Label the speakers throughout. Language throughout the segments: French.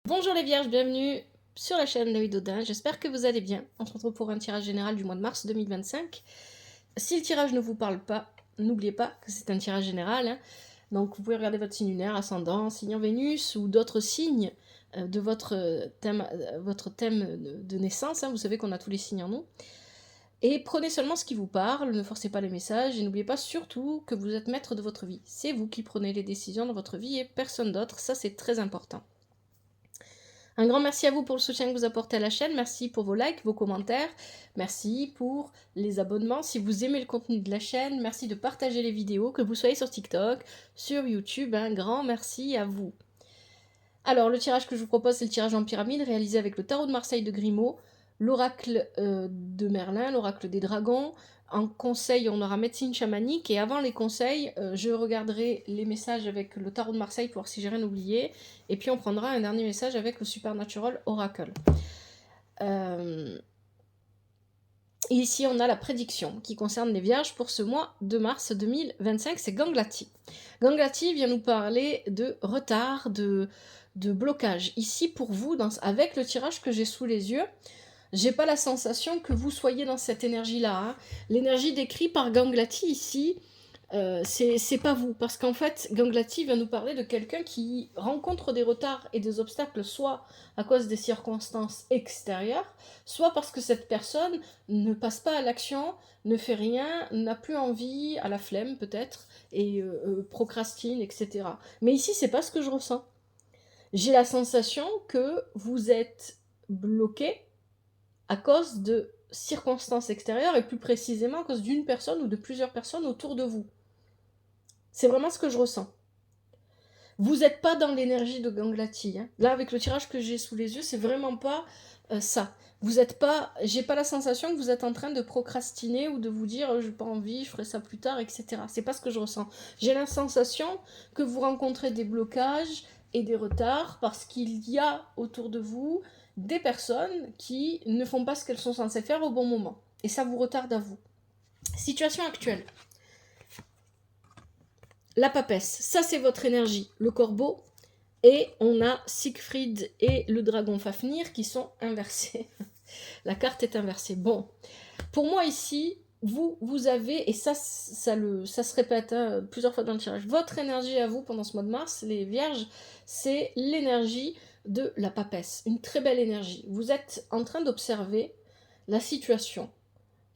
Speaker 1: Bonjour les vierges, bienvenue sur la chaîne Loïc Dodin, j'espère que vous allez bien. On se retrouve pour un tirage général du mois de mars 2025. Si le tirage ne vous parle pas, n'oubliez pas que c'est un tirage général, hein. Donc vous pouvez regarder votre signe lunaire, ascendant, signe en Vénus ou d'autres signes de votre thème de naissance, hein. Vous savez qu'on a tous les signes en nous. Et prenez seulement ce qui vous parle, ne forcez pas les messages et n'oubliez pas surtout que vous êtes maître de votre vie. C'est vous qui prenez les décisions dans votre vie et personne d'autre, ça c'est très important. Un grand merci à vous pour le soutien que vous apportez à la chaîne, merci pour vos likes, vos commentaires, merci pour les abonnements. Si vous aimez le contenu de la chaîne, merci de partager les vidéos, que vous soyez sur TikTok, sur YouTube, un grand merci à vous. Alors le tirage que je vous propose, c'est le tirage en pyramide réalisé avec le tarot de Marseille de Grimaud, l'oracle de Merlin, l'oracle des dragons. En conseil, on aura médecine chamanique. Et avant les conseils, je regarderai les messages avec le tarot de Marseille pour voir si j'ai rien oublié. Et puis on prendra un dernier message avec le Supernatural Oracle. Et ici, on a la prédiction qui concerne les vierges pour ce mois de mars 2025. C'est Ganglati. Ganglati vient nous parler de retard, de blocage. Ici, pour vous, avec le tirage que j'ai sous les yeux, j'ai pas la sensation que vous soyez dans cette énergie-là, hein. L'énergie décrite par Ganglati ici, c'est pas vous. Parce qu'en fait, Ganglati vient nous parler de quelqu'un qui rencontre des retards et des obstacles, soit à cause des circonstances extérieures, soit parce que cette personne ne passe pas à l'action, ne fait rien, n'a plus envie, a la flemme peut-être, et procrastine, etc. Mais ici, c'est pas ce que je ressens. J'ai la sensation que vous êtes bloqué à cause de circonstances extérieures et plus précisément à cause d'une personne ou de plusieurs personnes autour de vous. C'est vraiment ce que je ressens. Vous n'êtes pas dans l'énergie de Ganglati, hein. Là, avec le tirage que j'ai sous les yeux, c'est vraiment pas ça. Vous n'êtes pas, j'ai pas la sensation que vous êtes en train de procrastiner ou de vous dire j'ai pas envie, je ferai ça plus tard, etc. C'est pas ce que je ressens. J'ai la sensation que vous rencontrez des blocages et des retards parce qu'il y a autour de vous des personnes qui ne font pas ce qu'elles sont censées faire au bon moment. Et ça vous retarde à vous. Situation actuelle. La papesse, ça c'est votre énergie, le corbeau, et on a Siegfried et le dragon Fafnir qui sont inversés. La carte est inversée. Bon, pour moi ici, vous avez, et ça se répète plusieurs fois dans le tirage, votre énergie à vous pendant ce mois de mars, les vierges, c'est l'énergie de la papesse, une très belle énergie. Vous êtes en train d'observer la situation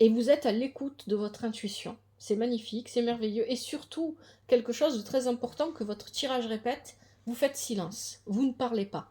Speaker 1: et vous êtes à l'écoute de votre intuition. C'est magnifique, c'est merveilleux, et surtout, quelque chose de très important que votre tirage répète, vous faites silence, vous ne parlez pas.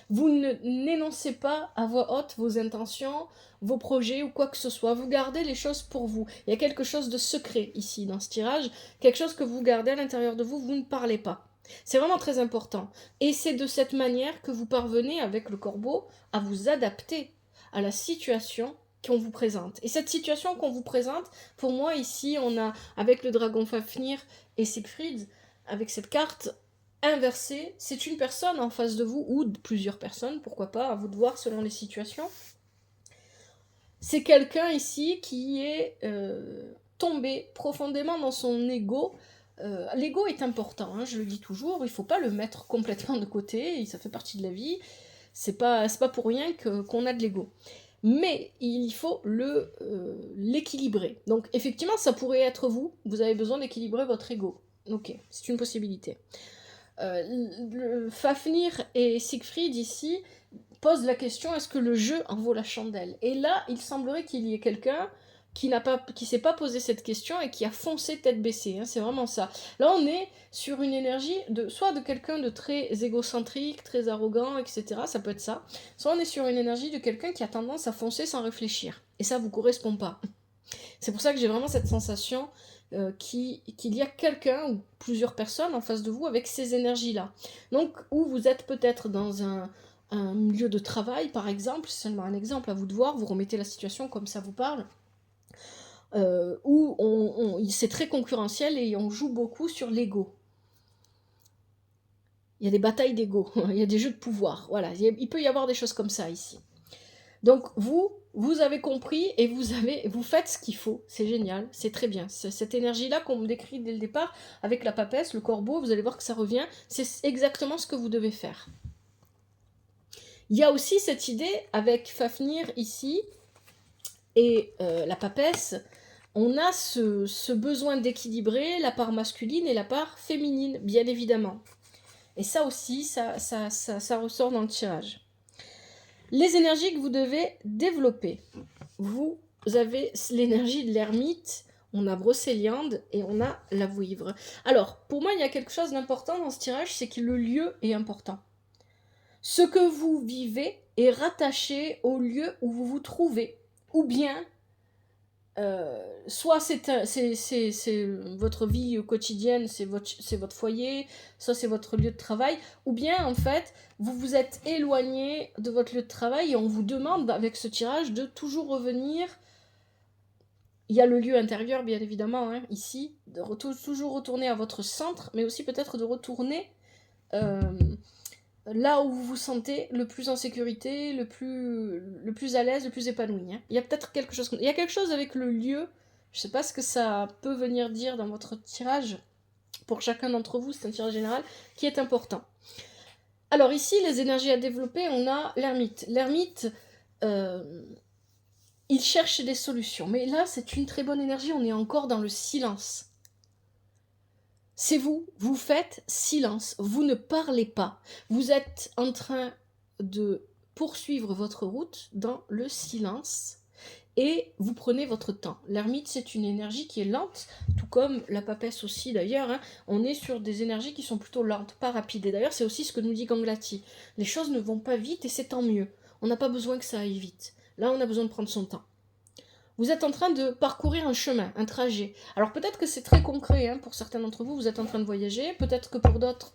Speaker 1: Vous n'énoncez pas à voix haute vos intentions, vos projets ou quoi que ce soit. Vous gardez les choses pour vous. Il y a quelque chose de secret ici dans ce tirage, quelque chose que vous gardez à l'intérieur de vous, vous ne parlez pas. C'est vraiment très important. Et c'est de cette manière que vous parvenez, avec le corbeau, à vous adapter à la situation qu'on vous présente. Et cette situation qu'on vous présente, pour moi ici, on a, avec le dragon Fafnir et Siegfried, avec cette carte, inversée, c'est une personne en face de vous, ou plusieurs personnes, pourquoi pas, à vous de voir selon les situations. C'est quelqu'un ici qui est tombé profondément dans son ego. L'ego est important, hein, je le dis toujours, il ne faut pas le mettre complètement de côté, ça fait partie de la vie, c'est pas pour rien qu'on a de l'ego. Mais il faut l'équilibrer. Donc effectivement, ça pourrait être vous avez besoin d'équilibrer votre ego. Ok, c'est une possibilité. Fafnir et Siegfried ici posent la question, est-ce que le jeu en vaut la chandelle? Et là, il semblerait qu'il y ait quelqu'un qui s'est pas posé cette question et qui a foncé tête baissée, hein, c'est vraiment ça. Là, on est sur une énergie soit de quelqu'un de très égocentrique, très arrogant, etc. Ça peut être ça. Soit on est sur une énergie de quelqu'un qui a tendance à foncer sans réfléchir. Et ça vous correspond pas. C'est pour ça que j'ai vraiment cette sensation qu'il y a quelqu'un ou plusieurs personnes en face de vous avec ces énergies-là. Donc, où vous êtes peut-être dans un milieu de travail, par exemple, c'est seulement un exemple à vous de voir, vous remettez la situation comme ça vous parle, où c'est très concurrentiel et on joue beaucoup sur l'ego. Il y a des batailles d'ego, il y a des jeux de pouvoir, voilà, il peut y avoir des choses comme ça ici. Donc vous avez compris et vous faites ce qu'il faut, c'est génial, c'est très bien. Cette énergie-là qu'on me décrit dès le départ, avec la papesse, le corbeau, vous allez voir que ça revient, c'est exactement ce que vous devez faire. Il y a aussi cette idée avec Fafnir ici et la papesse, on a ce besoin d'équilibrer la part masculine et la part féminine, bien évidemment. Et ça aussi, ça ressort dans le tirage. Les énergies que vous devez développer. Vous avez l'énergie de l'ermite, on a Brocéliande et on a la vouivre. Alors, pour moi, il y a quelque chose d'important dans ce tirage, c'est que le lieu est important. Ce que vous vivez est rattaché au lieu où vous vous trouvez, ou bien soit c'est votre vie quotidienne, c'est votre foyer, soit c'est votre lieu de travail, ou bien en fait vous vous êtes éloigné de votre lieu de travail et on vous demande avec ce tirage de toujours revenir. Il y a le lieu intérieur bien évidemment hein, ici, de toujours retourner à votre centre, mais aussi peut-être de retourner là où vous vous sentez le plus en sécurité, le plus à l'aise, le plus épanoui. Hein. Il y a peut-être quelque chose... Il y a quelque chose avec le lieu, je sais pas ce que ça peut venir dire dans votre tirage, pour chacun d'entre vous, c'est un tirage général, qui est important. Alors ici, les énergies à développer, on a l'ermite. L'ermite, il cherche des solutions, mais là, c'est une très bonne énergie, on est encore dans le silence. C'est vous, vous faites silence, vous ne parlez pas. Vous êtes en train de poursuivre votre route dans le silence et vous prenez votre temps. L'ermite, c'est une énergie qui est lente, tout comme la papesse aussi d'ailleurs. Hein. On est sur des énergies qui sont plutôt lentes, pas rapides. Et d'ailleurs, c'est aussi ce que nous dit Ganglati. Les choses ne vont pas vite et c'est tant mieux. On n'a pas besoin que ça aille vite. Là, on a besoin de prendre son temps. Vous êtes en train de parcourir un chemin, un trajet. Alors peut-être que c'est très concret, hein, pour certains d'entre vous, vous êtes en train de voyager, peut-être que pour d'autres,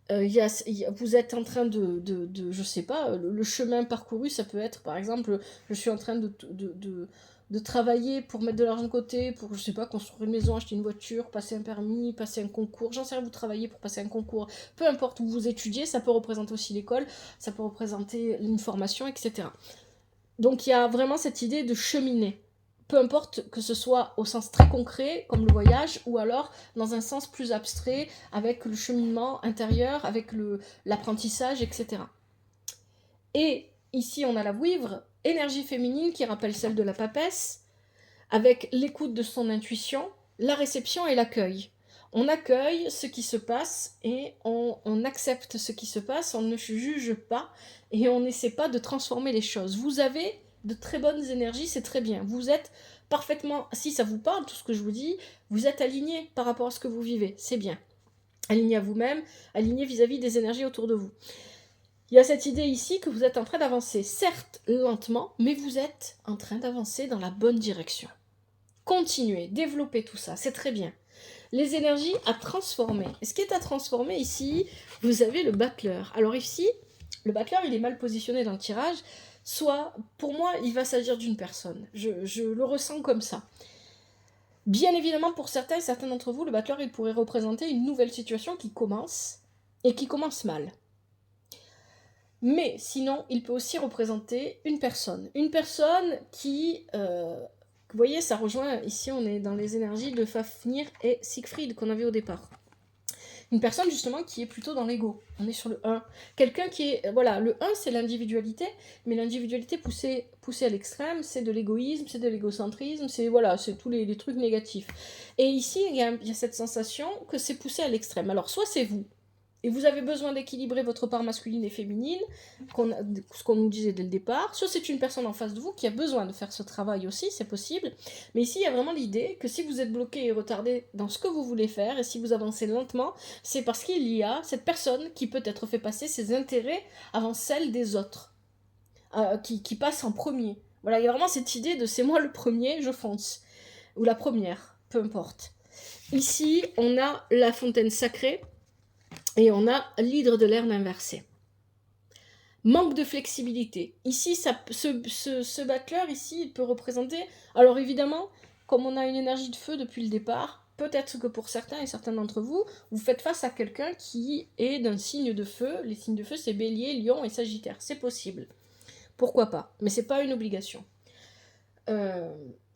Speaker 1: vous êtes en train de je sais pas, le chemin parcouru, ça peut être, par exemple, je suis en train de travailler pour mettre de l'argent de côté, pour, je sais pas, construire une maison, acheter une voiture, passer un permis, passer un concours, j'en sais rien, vous travaillez pour passer un concours, peu importe où vous étudiez, ça peut représenter aussi l'école, ça peut représenter une formation, etc. Donc il y a vraiment cette idée de cheminer. Peu importe que ce soit au sens très concret, comme le voyage, ou alors dans un sens plus abstrait, avec le cheminement intérieur, avec l'apprentissage, etc. Et ici, on a la vouivre, énergie féminine qui rappelle celle de la papesse, avec l'écoute de son intuition, la réception et l'accueil. On accueille ce qui se passe et on accepte ce qui se passe, on ne juge pas et on n'essaie pas de transformer les choses. Vous avez de très bonnes énergies, c'est très bien. Vous êtes parfaitement, si ça vous parle, tout ce que je vous dis, vous êtes aligné par rapport à ce que vous vivez, c'est bien. Aligné à vous-même, aligné vis-à-vis des énergies autour de vous. Il y a cette idée ici que vous êtes en train d'avancer, certes lentement, mais vous êtes en train d'avancer dans la bonne direction. Continuez, développez tout ça, c'est très bien. Les énergies à transformer. Et ce qui est à transformer ici, vous avez le battleur. Alors ici, le battleur, il est mal positionné dans le tirage. Soit, pour moi, il va s'agir d'une personne. Je le ressens comme ça. Bien évidemment, pour certains d'entre vous, le battleur, il pourrait représenter une nouvelle situation qui commence, et qui commence mal. Mais sinon, il peut aussi représenter une personne. Une personne qui... vous voyez, ça rejoint, ici on est dans les énergies de Fafnir et Siegfried qu'on avait au départ. Une personne justement qui est plutôt dans l'ego, on est sur le 1. Quelqu'un qui est, voilà, le 1 c'est l'individualité, mais l'individualité poussée à l'extrême, c'est de l'égoïsme, c'est de l'égocentrisme, c'est voilà, c'est tous les trucs négatifs. Et ici, il y a cette sensation que c'est poussé à l'extrême. Alors soit c'est vous, et vous avez besoin d'équilibrer votre part masculine et féminine, ce qu'on nous disait dès le départ. Soit c'est une personne en face de vous qui a besoin de faire ce travail aussi, c'est possible. Mais ici, il y a vraiment l'idée que si vous êtes bloqué et retardé dans ce que vous voulez faire, et si vous avancez lentement, c'est parce qu'il y a cette personne qui peut-être fait passer ses intérêts avant celle des autres, qui passe en premier. Voilà, il y a vraiment cette idée de c'est moi le premier, je fonce. Ou la première, peu importe. Ici, on a la fontaine sacrée, et on a l'hydre de l'Erne inversé. Manque de flexibilité. Ici, ce battleur, ici, il peut représenter... Alors évidemment, comme on a une énergie de feu depuis le départ, peut-être que pour certains et certains d'entre vous, vous faites face à quelqu'un qui est d'un signe de feu. Les signes de feu, c'est Bélier, Lion et Sagittaire. C'est possible. Pourquoi pas? Mais c'est pas une obligation.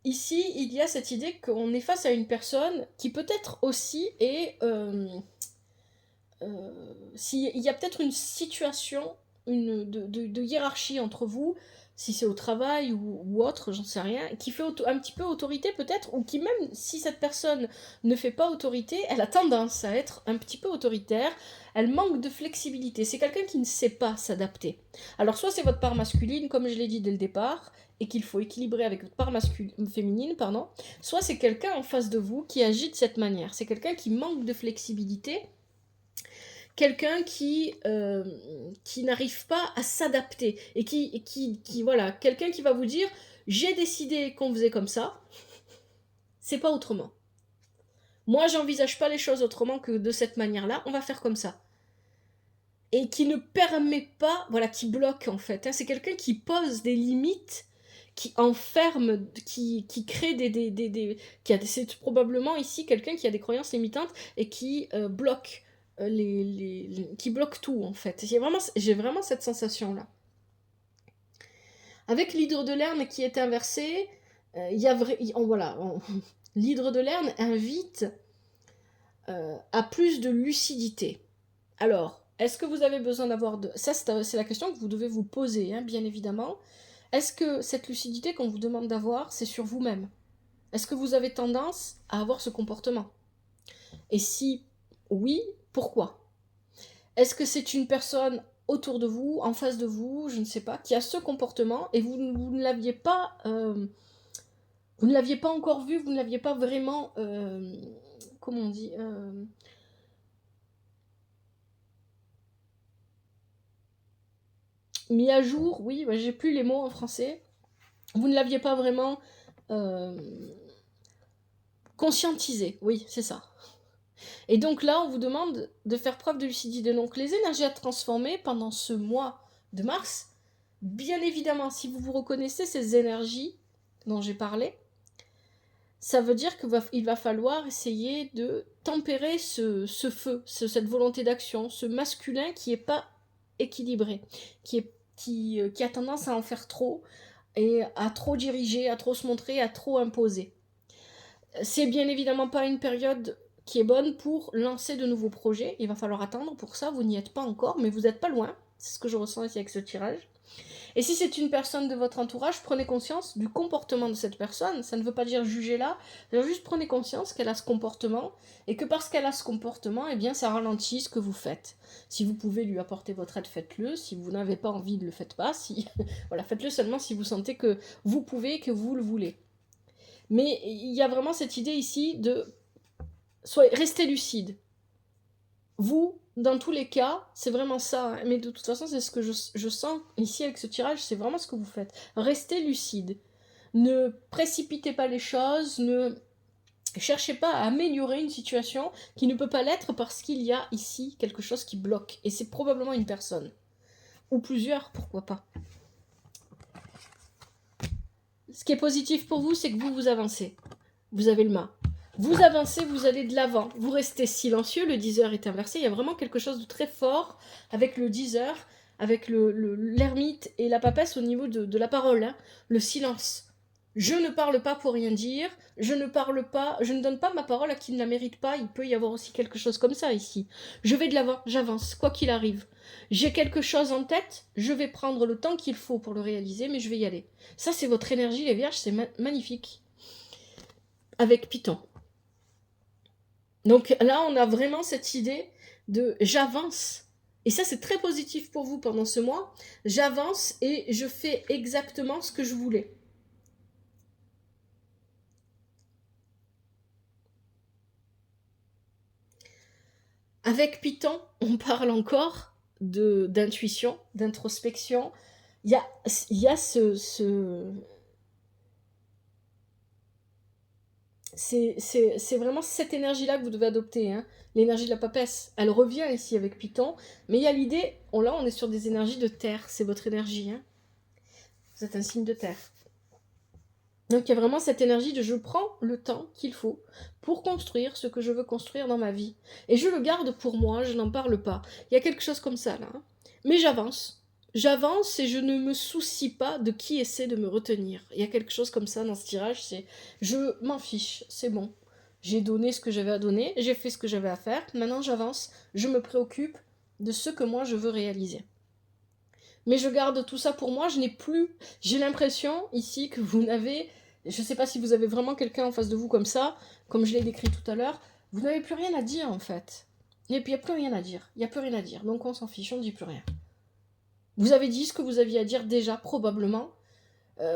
Speaker 1: Ici, il y a cette idée qu'on est face à une personne qui peut-être aussi est... s'il y a peut-être une situation de hiérarchie entre vous, si c'est au travail ou autre, j'en sais rien, qui fait un petit peu autorité peut-être, ou qui même si cette personne ne fait pas autorité, elle a tendance à être un petit peu autoritaire, elle manque de flexibilité, c'est quelqu'un qui ne sait pas s'adapter. Alors soit c'est votre part masculine, comme je l'ai dit dès le départ, et qu'il faut équilibrer avec votre part féminine, pardon, soit c'est quelqu'un en face de vous qui agit de cette manière, c'est quelqu'un qui manque de flexibilité, quelqu'un qui n'arrive pas à s'adapter et qui voilà, quelqu'un qui va vous dire j'ai décidé qu'on faisait comme ça, c'est pas autrement. Moi, j'envisage pas les choses autrement que de cette manière-là, on va faire comme ça. Et qui ne permet pas, voilà, qui bloque en fait. Hein. C'est quelqu'un qui pose des limites, qui enferme, qui crée c'est probablement ici quelqu'un qui a des croyances limitantes et qui bloque. Qui bloque tout en fait. J'ai vraiment cette sensation là. Avec l'hydre de Lerne qui est inversé, l'hydre de Lerne invite à plus de lucidité. Alors, est-ce que vous avez besoin d'avoir de... Ça, c'est la question que vous devez vous poser, hein, bien évidemment. Est-ce que cette lucidité qu'on vous demande d'avoir, c'est sur vous-même? Est-ce que vous avez tendance à avoir ce comportement? Et si oui, pourquoi? Est-ce que c'est une personne autour de vous, en face de vous, je ne sais pas, qui a ce comportement et vous ne l'aviez pas... vous ne l'aviez pas encore vu, vous ne l'aviez pas vraiment... comment on dit mis à jour, oui, bah, j'ai plus les mots en français. Vous ne l'aviez pas vraiment conscientisé, oui, c'est ça. Et donc là, on vous demande de faire preuve de lucidité. Donc les énergies à transformer pendant ce mois de mars, bien évidemment, si vous vous reconnaissez ces énergies dont j'ai parlé, ça veut dire qu'il va falloir essayer de tempérer ce feu, cette volonté d'action, ce masculin qui n'est pas équilibré, qui a tendance à en faire trop, et à trop diriger, à trop se montrer, à trop imposer. C'est bien évidemment pas une période qui est bonne pour lancer de nouveaux projets. Il va falloir attendre pour ça, vous n'y êtes pas encore, mais vous n'êtes pas loin. C'est ce que je ressens ici avec ce tirage. Et si c'est une personne de votre entourage, prenez conscience du comportement de cette personne. Ça ne veut pas dire jugez-la, juste prenez conscience qu'elle a ce comportement, et que parce qu'elle a ce comportement, eh bien ça ralentit ce que vous faites. Si vous pouvez lui apporter votre aide, faites-le. Si vous n'avez pas envie, ne le faites pas. Voilà, faites-le seulement si vous sentez que vous pouvez, que vous le voulez. Mais il y a vraiment cette idée ici de rester lucide. Vous, dans tous les cas, c'est vraiment ça. Hein. Mais de toute façon, c'est ce que je sens ici avec ce tirage, c'est vraiment ce que vous faites. Restez lucide. Ne précipitez pas les choses, ne cherchez pas à améliorer une situation qui ne peut pas l'être parce qu'il y a ici quelque chose qui bloque. Et c'est probablement une personne. Ou plusieurs, pourquoi pas. Ce qui est positif pour vous, c'est que vous avancez. Vous avez le mât. Vous avancez, vous allez de l'avant. Vous restez silencieux, le 10 heures est inversé. Il y a vraiment quelque chose de très fort avec le 10 heures, avec l'ermite et la papesse au niveau de la parole. Hein. Le silence. Je ne parle pas pour rien dire. Je ne donne pas ma parole à qui ne la mérite pas. Il peut y avoir aussi quelque chose comme ça ici. Je vais de l'avant, j'avance, quoi qu'il arrive. J'ai quelque chose en tête, je vais prendre le temps qu'il faut pour le réaliser, mais je vais y aller. Ça, c'est votre énergie, les vierges, c'est magnifique. Avec Python. Donc là, on a vraiment cette idée de j'avance. Et ça, c'est très positif pour vous pendant ce mois. J'avance et je fais exactement ce que je voulais. Avec Python, on parle encore d'intuition, d'introspection. Il y a c'est vraiment cette énergie-là que vous devez adopter, hein. L'énergie de la papesse. Elle revient ici avec Python, mais il y a l'idée, là on est sur des énergies de terre, c'est votre énergie. Hein. Vous êtes un signe de terre. Donc il y a vraiment cette énergie de je prends le temps qu'il faut pour construire ce que je veux construire dans ma vie. Et je le garde pour moi, je n'en parle pas. Il y a quelque chose comme ça là. Hein. Mais j'avance. J'avance et je ne me soucie pas de qui essaie de me retenir. Il y a quelque chose comme ça dans ce tirage, c'est je m'en fiche, c'est bon. J'ai donné ce que j'avais à donner, j'ai fait ce que j'avais à faire, maintenant j'avance, je me préoccupe de ce que moi je veux réaliser. Mais je garde tout ça pour moi, je n'ai plus... J'ai l'impression ici que vous n'avez... Je ne sais pas si vous avez vraiment quelqu'un en face de vous comme ça, comme je l'ai décrit tout à l'heure, vous n'avez plus rien à dire en fait. Et puis il n'y a plus rien à dire, il n'y a plus rien à dire, donc on s'en fiche, on ne dit plus rien. Vous avez dit ce que vous aviez à dire déjà, probablement,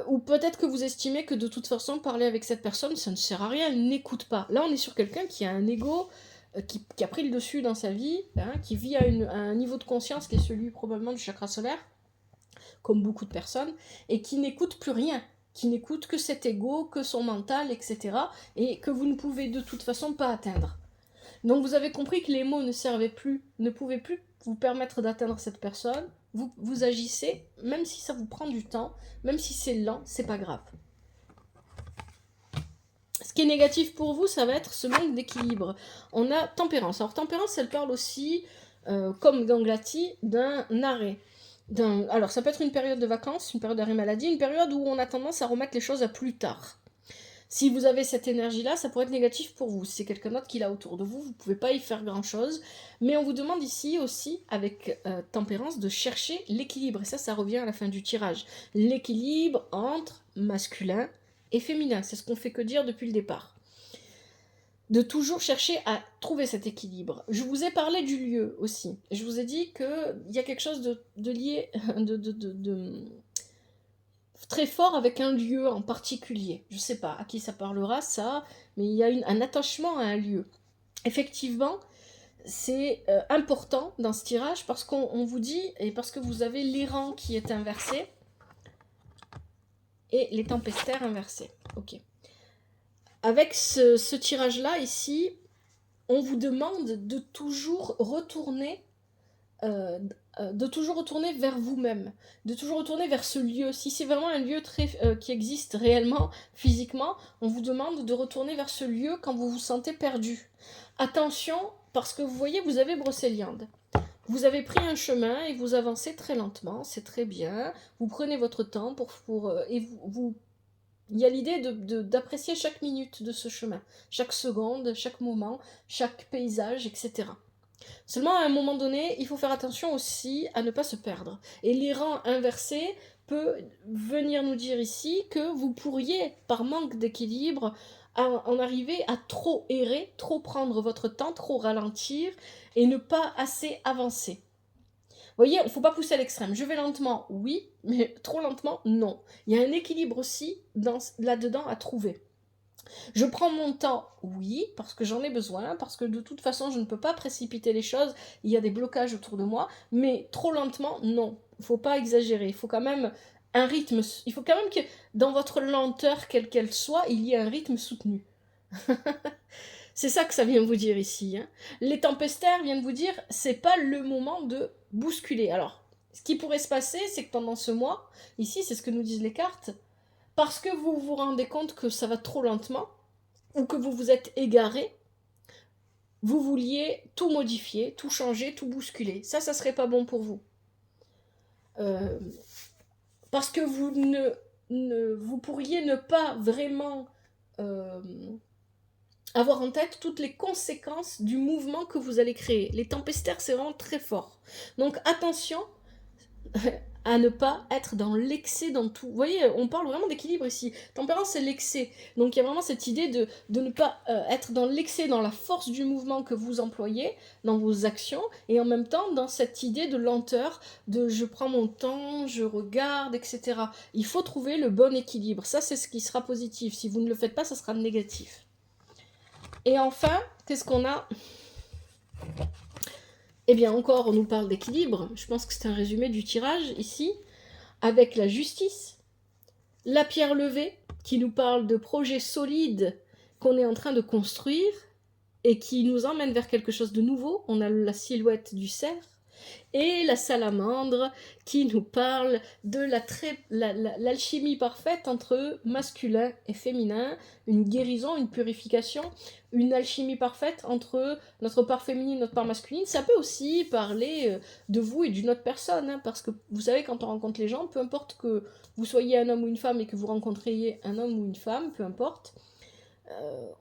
Speaker 1: ou peut-être que vous estimez que de toute façon, parler avec cette personne, ça ne sert à rien, elle n'écoute pas. Là, on est sur quelqu'un qui a un ego, qui a pris le dessus dans sa vie, hein, qui vit à un niveau de conscience qui est celui probablement du chakra solaire, comme beaucoup de personnes, et qui n'écoute plus rien, qui n'écoute que cet ego, que son mental, etc., et que vous ne pouvez de toute façon pas atteindre. Donc vous avez compris que les mots ne servaient plus, ne pouvaient plus vous permettre d'atteindre cette personne, vous agissez, même si ça vous prend du temps, même si c'est lent, c'est pas grave. Ce qui est négatif pour vous, ça va être ce manque d'équilibre. On a tempérance. Alors tempérance, elle parle aussi, comme Ganglati, d'un arrêt. Alors ça peut être une période de vacances, une période d'arrêt maladie, une période où on a tendance à remettre les choses à plus tard. Si vous avez cette énergie-là, ça pourrait être négatif pour vous. Si c'est quelqu'un d'autre qui l'a autour de vous, vous ne pouvez pas y faire grand-chose. Mais on vous demande ici aussi, avec tempérance, de chercher l'équilibre. Et ça revient à la fin du tirage. L'équilibre entre masculin et féminin. C'est ce qu'on fait que dire depuis le départ. De toujours chercher à trouver cet équilibre. Je vous ai parlé du lieu aussi. Je vous ai dit qu'il y a quelque chose de lié, très fort avec un lieu en particulier. Je ne sais pas à qui ça parlera, ça, mais il y a un attachement à un lieu. Effectivement, c'est important dans ce tirage parce qu'on vous dit, et parce que vous avez l'errant qui est inversé et les tempestaires inversés. Ok. Avec ce tirage-là, ici, on vous demande de toujours retourner vers vous-même, de toujours retourner vers ce lieu. Si c'est vraiment un lieu qui existe réellement, physiquement, on vous demande de retourner vers ce lieu quand vous vous sentez perdu. Attention, parce que vous voyez, vous avez Brocéliande. Vous avez pris un chemin et vous avancez très lentement, c'est très bien. Vous prenez votre temps et il y a l'idée d'apprécier chaque minute de ce chemin, chaque seconde, chaque moment, chaque paysage, etc. Seulement, à un moment donné, il faut faire attention aussi à ne pas se perdre. Et l'errant inversé peut venir nous dire ici que vous pourriez, par manque d'équilibre, en arriver à trop errer, trop prendre votre temps, trop ralentir et ne pas assez avancer. Vous voyez, il ne faut pas pousser à l'extrême. Je vais lentement, oui, mais trop lentement, non. Il y a un équilibre aussi là-dedans à trouver. Je prends mon temps, oui, parce que j'en ai besoin, parce que de toute façon, je ne peux pas précipiter les choses, il y a des blocages autour de moi, mais trop lentement, non. Il ne faut pas exagérer, il faut quand même un rythme, il faut quand même que dans votre lenteur, quelle qu'elle soit, il y ait un rythme soutenu. C'est ça que ça vient vous dire ici. Hein. Les tempestaires viennent vous dire, c'est pas le moment de bousculer. Alors, ce qui pourrait se passer, c'est que pendant ce mois, ici, c'est ce que nous disent les cartes, parce que vous vous rendez compte que ça va trop lentement, ou que vous vous êtes égaré, vous vouliez tout modifier, tout changer, tout bousculer. Ça serait pas bon pour vous. Parce que vous pourriez ne pas vraiment avoir en tête toutes les conséquences du mouvement que vous allez créer. Les tempestaires, c'est vraiment très fort. Donc attention à ne pas être dans l'excès dans tout. Vous voyez, on parle vraiment d'équilibre ici. Tempérance, c'est l'excès. Donc il y a vraiment cette idée de ne pas être dans l'excès, dans la force du mouvement que vous employez, dans vos actions, et en même temps dans cette idée de lenteur, de je prends mon temps, je regarde, etc. Il faut trouver le bon équilibre. Ça, c'est ce qui sera positif. Si vous ne le faites pas, ça sera négatif. Et enfin, qu'est-ce qu'on a ? Eh bien, encore, on nous parle d'équilibre. Je pense que c'est un résumé du tirage, ici, avec la justice, la pierre levée, qui nous parle de projets solides qu'on est en train de construire et qui nous emmène vers quelque chose de nouveau. On a la silhouette du cerf, et la salamandre, qui nous parle de l'alchimie parfaite entre masculin et féminin, une guérison, une purification, une alchimie parfaite entre notre part féminine et notre part masculine. Ça peut aussi parler de vous et d'une autre personne, hein, parce que vous savez, quand on rencontre les gens, peu importe que vous soyez un homme ou une femme et que vous rencontriez un homme ou une femme, peu importe,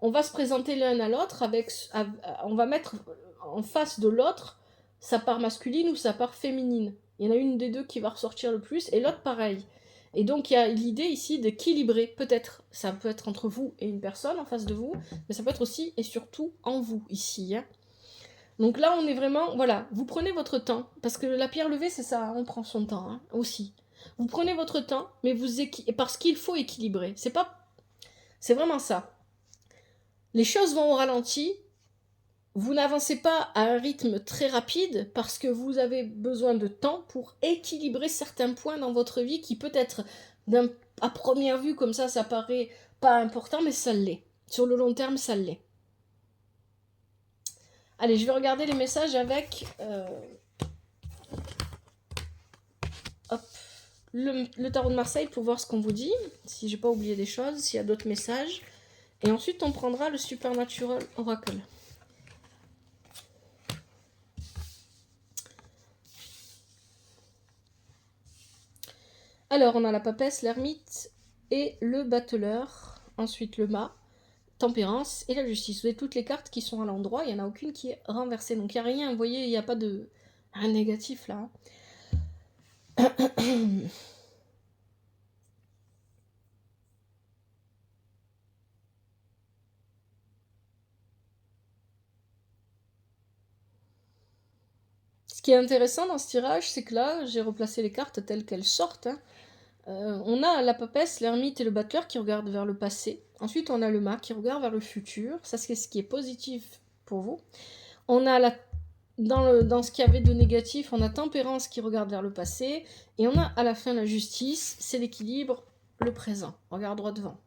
Speaker 1: on va se présenter l'un à l'autre, on va mettre en face de l'autre sa part masculine ou sa part féminine. Il y en a une des deux qui va ressortir le plus, et l'autre pareil. Et donc il y a l'idée ici d'équilibrer, peut-être, ça peut être entre vous et une personne en face de vous, mais ça peut être aussi et surtout en vous ici. Hein. Donc là on est vraiment, voilà, vous prenez votre temps, parce que la pierre levée c'est ça, on prend son temps hein, aussi. Vous prenez votre temps, mais parce qu'il faut équilibrer, c'est vraiment ça. Les choses vont au ralenti, vous n'avancez pas à un rythme très rapide parce que vous avez besoin de temps pour équilibrer certains points dans votre vie qui peut-être, à première vue, comme ça paraît pas important, mais ça l'est. Sur le long terme, ça l'est. Allez, je vais regarder les messages avec le tarot de Marseille pour voir ce qu'on vous dit, si j'ai pas oublié des choses, s'il y a d'autres messages. Et ensuite, on prendra le Supernatural Oracle. Alors, on a la papesse, l'ermite et le battleur. Ensuite, le mât, tempérance et la justice. Vous avez toutes les cartes qui sont à l'endroit. Il n'y en a aucune qui est renversée. Donc, il n'y a rien. Vous voyez, il n'y a pas de... un négatif, là. Ce qui est intéressant dans ce tirage, c'est que là, j'ai replacé les cartes telles qu'elles sortent. Hein. On a la papesse, l'ermite et le battleur qui regardent vers le passé. Ensuite, on a le mât qui regarde vers le futur. Ça, c'est ce qui est positif pour vous. On a dans ce qu'il y avait de négatif, on a tempérance qui regarde vers le passé. Et on a à la fin la justice, c'est l'équilibre, le présent. Regarde droit devant.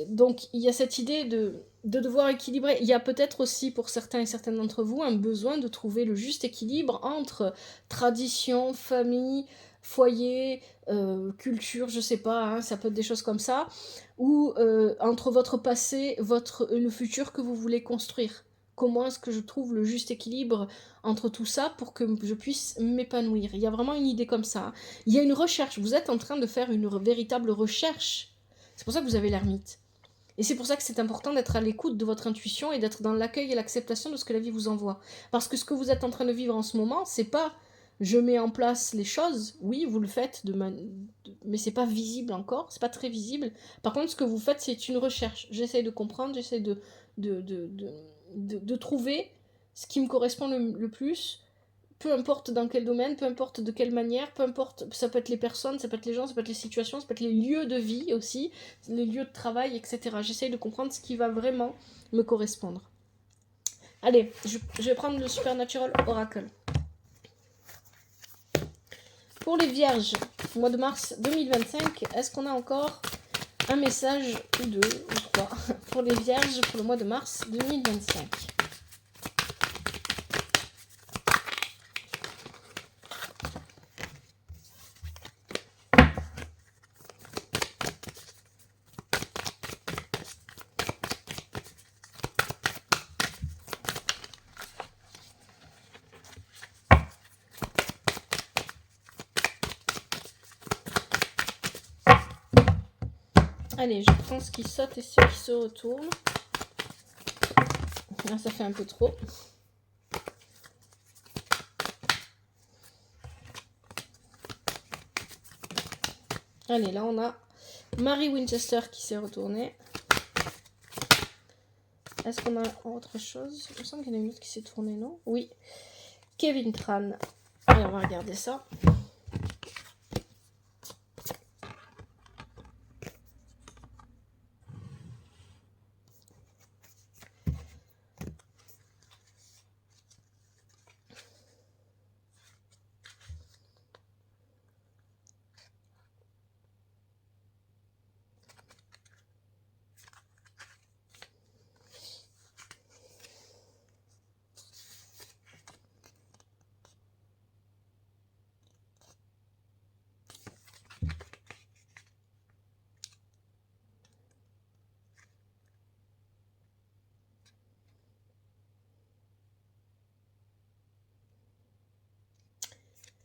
Speaker 1: Donc, il y a cette idée de devoir équilibrer. Il y a peut-être aussi, pour certains et certaines d'entre vous, un besoin de trouver le juste équilibre entre tradition, famille, foyer, culture, je sais pas, hein, ça peut être des choses comme ça, ou entre votre passé, le futur que vous voulez construire. Comment est-ce que je trouve le juste équilibre entre tout ça pour que je puisse m'épanouir? Il y a vraiment une idée comme ça. Hein. Il y a une recherche, vous êtes en train de faire une véritable recherche. C'est pour ça que vous avez l'ermite. Et c'est pour ça que c'est important d'être à l'écoute de votre intuition et d'être dans l'accueil et l'acceptation de ce que la vie vous envoie. Parce que ce que vous êtes en train de vivre en ce moment, c'est pas je mets en place les choses, oui, vous le faites, mais c'est pas visible encore, c'est pas très visible. Par contre, ce que vous faites, c'est une recherche. J'essaie de comprendre, j'essaie de trouver ce qui me correspond le plus, peu importe dans quel domaine, peu importe de quelle manière, peu importe, ça peut être les personnes, ça peut être les gens, ça peut être les situations, ça peut être les lieux de vie aussi, les lieux de travail, etc. J'essaye de comprendre ce qui va vraiment me correspondre. Allez, je vais prendre le Supernatural Oracle. Pour les vierges, au mois de mars 2025, est-ce qu'on a encore un message ou deux ou trois pour les vierges pour le mois de mars 2025? Allez, je prends ce qui saute et ce qui se retourne. Là, ça fait un peu trop. Allez, là, on a Mary Winchester qui s'est retournée. Est-ce qu'on a autre chose? Il me semble qu'il y en a une autre qui s'est tournée, non? Oui. Kevin Tran. Allez, on va regarder ça.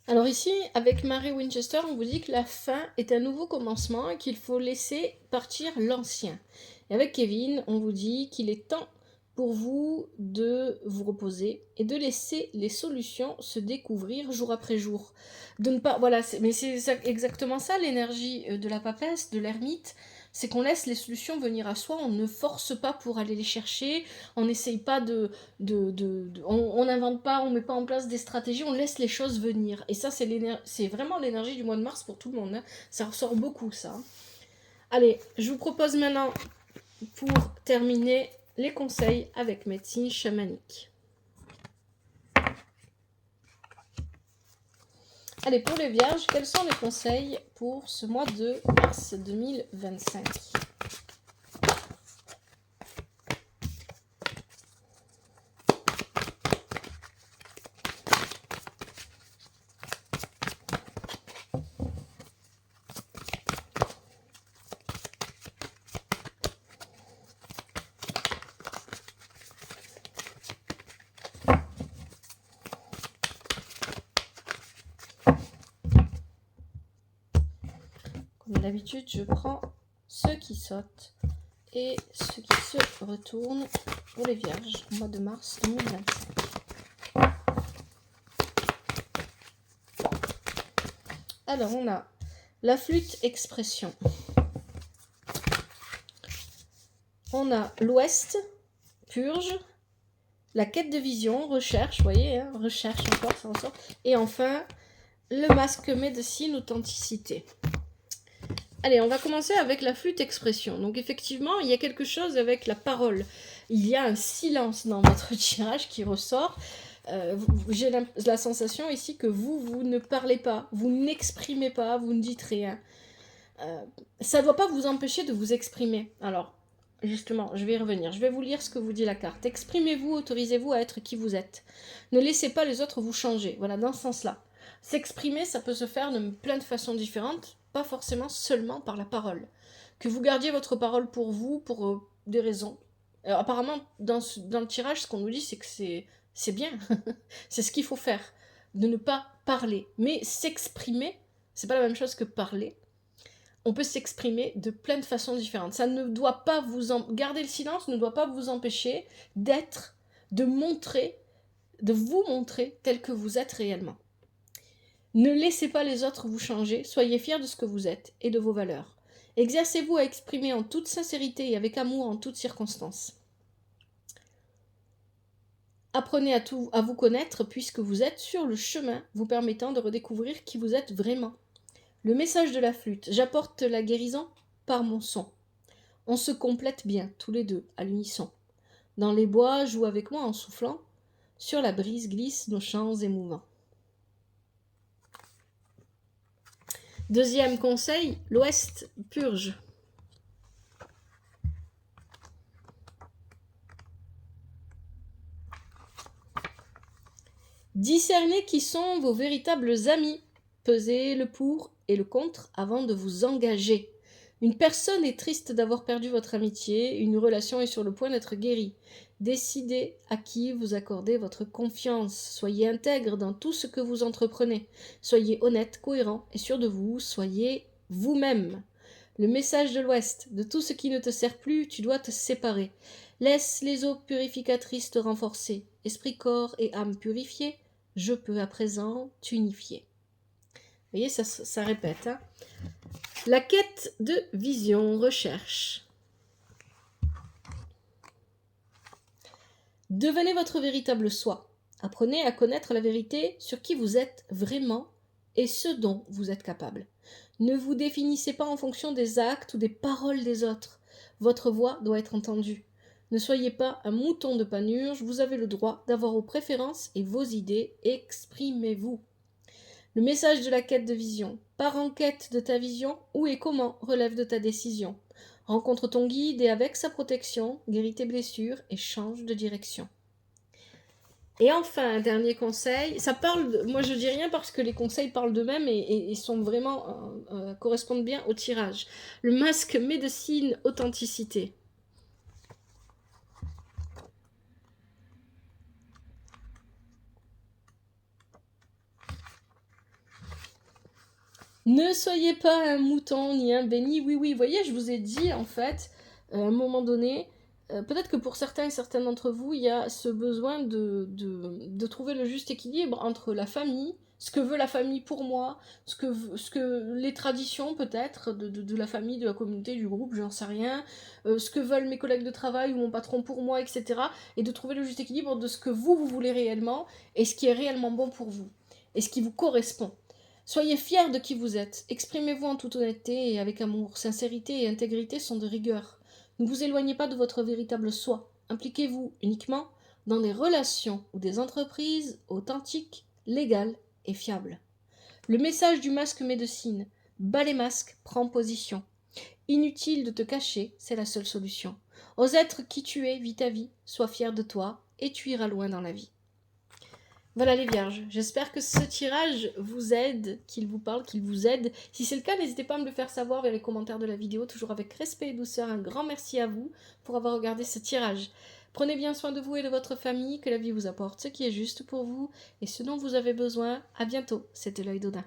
Speaker 1: Alors ici, avec Mary Winchester, on vous dit que la fin est un nouveau commencement et qu'il faut laisser partir l'ancien. Et avec Kevin, on vous dit qu'il est temps pour vous de vous reposer et de laisser les solutions se découvrir jour après jour. De ne pas, voilà, mais c'est exactement ça l'énergie de la papesse, de l'ermite, c'est qu'on laisse les solutions venir à soi, on ne force pas pour aller les chercher, on n'essaye pas on n'invente pas, on met pas en place des stratégies, on laisse les choses venir. Et ça, c'est vraiment l'énergie du mois de mars pour tout le monde, hein. Ça ressort beaucoup, ça. Allez, je vous propose maintenant, pour terminer, les conseils avec médecine chamanique. Allez, pour les vierges, quels sont les conseils pour ce mois de mars 2025 ? Comme d'habitude, je prends ceux qui sautent et ceux qui se retournent pour les vierges au mois de mars 2025. Alors, on a la flûte expression. On a l'ouest, purge, la quête de vision, recherche, vous voyez, hein, recherche encore, ça ressort. Et enfin, le masque médecine, authenticité. Allez, on va commencer avec la flûte expression. Donc effectivement, il y a quelque chose avec la parole. Il y a un silence dans votre tirage qui ressort. J'ai la sensation ici que vous ne parlez pas, vous n'exprimez pas, vous ne dites rien. Ça ne doit pas vous empêcher de vous exprimer. Alors, justement, je vais y revenir. Je vais vous lire ce que vous dit la carte. Exprimez-vous, autorisez-vous à être qui vous êtes. Ne laissez pas les autres vous changer. Voilà, dans ce sens-là. S'exprimer, ça peut se faire de plein de façons différentes, pas forcément seulement par la parole. Que vous gardiez votre parole pour vous, pour des raisons. Apparemment, dans le tirage, ce qu'on nous dit, c'est que c'est bien. C'est ce qu'il faut faire. De ne pas parler. Mais s'exprimer, c'est pas la même chose que parler. On peut s'exprimer de plein de façons différentes. Ça ne doit pas garder le silence ne doit pas vous empêcher d'être, de vous montrer tel que vous êtes réellement. Ne laissez pas les autres vous changer, soyez fiers de ce que vous êtes et de vos valeurs. Exercez-vous à exprimer en toute sincérité et avec amour en toutes circonstances. Apprenez à vous connaître puisque vous êtes sur le chemin vous permettant de redécouvrir qui vous êtes vraiment. Le message de la flûte, j'apporte la guérison par mon son. On se complète bien, tous les deux, à l'unisson. Dans les bois, joue avec moi en soufflant, sur la brise glissent nos chants émouvants. Deuxième conseil, l'ouest purge. Discernez qui sont vos véritables amis. Pesez le pour et le contre avant de vous engager. Une personne est triste d'avoir perdu votre amitié, une relation est sur le point d'être guérie. Décidez à qui vous accordez votre confiance. Soyez intègre dans tout ce que vous entreprenez. Soyez honnête, cohérent et sûr de vous. Soyez vous-même. Le message de l'Ouest, de tout ce qui ne te sert plus, tu dois te séparer. Laisse les eaux purificatrices te renforcer. Esprit, corps et âme purifiés, je peux à présent t'unifier. Vous voyez, ça répète. Hein. La quête de vision, recherche. Devenez votre véritable soi. Apprenez à connaître la vérité sur qui vous êtes vraiment et ce dont vous êtes capable. Ne vous définissez pas en fonction des actes ou des paroles des autres. Votre voix doit être entendue. Ne soyez pas un mouton de panurge, vous avez le droit d'avoir vos préférences et vos idées. Exprimez-vous. Le message de la quête de vision. Pars en quête de ta vision, où et comment relève de ta décision. Rencontre ton guide et avec sa protection, guéris tes blessures et change de direction. Et enfin, un dernier conseil, ça parle, moi je dis rien parce que les conseils parlent d'eux-mêmes et sont vraiment, correspondent bien au tirage. Le masque médecine authenticité. Ne soyez pas un mouton ni un béni. Oui, vous voyez, je vous ai dit, en fait, à un moment donné, Peut-être que pour certains et certaines d'entre vous, il y a ce besoin de trouver le juste équilibre entre la famille, ce que veut la famille pour moi, ce que les traditions peut-être de la famille, de la communauté, du groupe, j'en sais rien, ce que veulent mes collègues de travail ou mon patron pour moi, etc. Et de trouver le juste équilibre de ce que vous voulez réellement et ce qui est réellement bon pour vous et ce qui vous correspond. Soyez fiers de qui vous êtes, exprimez-vous en toute honnêteté et avec amour. Sincérité et intégrité sont de rigueur. Ne vous éloignez pas de votre véritable soi. Impliquez-vous uniquement dans des relations ou des entreprises authentiques, légales et fiables. Le message du masque médecine. Bas les masques, prends position. Inutile de te cacher, c'est la seule solution. Ose être qui tu es, vis ta vie, sois fier de toi et tu iras loin dans la vie. Voilà les vierges, j'espère que ce tirage vous aide, qu'il vous parle, qu'il vous aide. Si c'est le cas, n'hésitez pas à me le faire savoir vers les commentaires de la vidéo, toujours avec respect et douceur. Un grand merci à vous pour avoir regardé ce tirage. Prenez bien soin de vous et de votre famille, que la vie vous apporte ce qui est juste pour vous et ce dont vous avez besoin. À bientôt, c'était l'œil d'Odin.